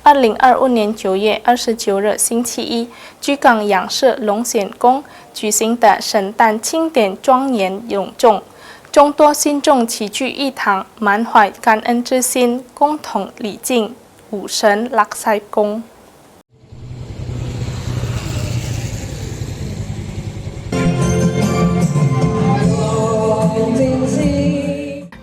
2025年9月29日星期一，居港杨氏龙显宫举行的圣诞庆典庄严隆重，众多信众齐聚一堂，满怀感恩之心，共同礼敬武神lak西公。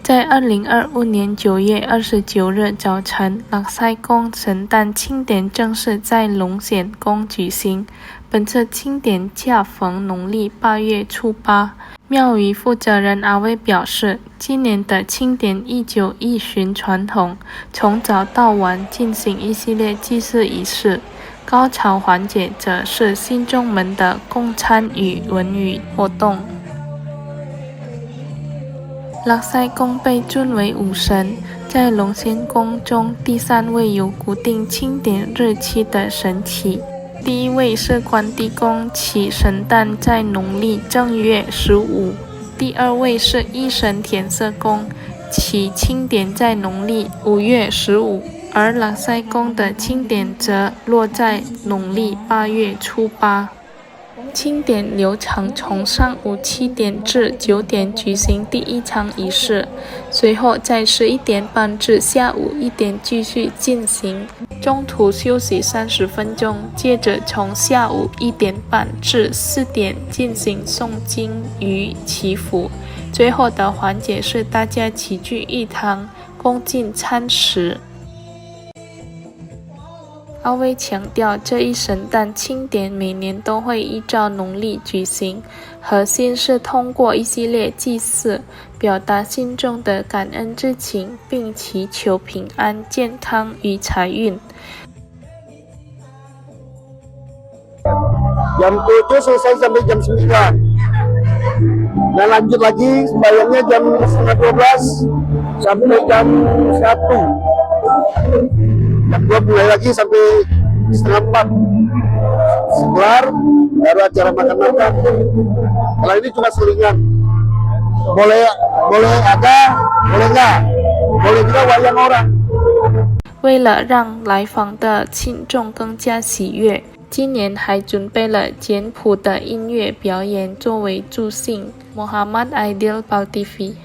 在2025年9月29日早晨，lak西公圣诞庆典正式在龙显宫举行。本次庆典恰逢农历8月初8。庙宇负责人阿威表示，今年的庆典依旧依循传统，从早到晚进行一系列祭祀仪式。高潮环节则是信众们的共参与文娱活动。lak西公被尊为武神，在龙显宫中第3位有固定庆典日期的神祇。第1位是关帝公，其圣诞在农历正月15；第2位是一神天色宫，其庆典在农历5月15，而lak西公的庆典则落在农历8月初8。庆典流程从上午7点至9点举行第1场仪式，随后在11点半至下午1点继续进行，中途休息30分钟，接着从下午1点半至4点进行诵经与祈福，最后的环节是大家齐聚一堂，共进餐食。阿威强调，这一圣诞庆典每年都会依照农历举行，核心是通过一系列祭祀，表达信众的感恩之情，并祈求平安、健康与财运。Jam 7 selesai sampai jam 9. Dan lanjut lagi sembahyangnya jam 11:30 sampai jam 1. Jam 2 mulai lagi sampai 3:30. Sekelar baru acara makan-makan. Kalau ini cuma selingan. Boleh ada, boleh enggak. Boleh juga wayang orang. 为了让来访的信众更加喜悦，今年还准备了简朴的音乐表演作为助兴。Muhammad Aidil, PAL TV。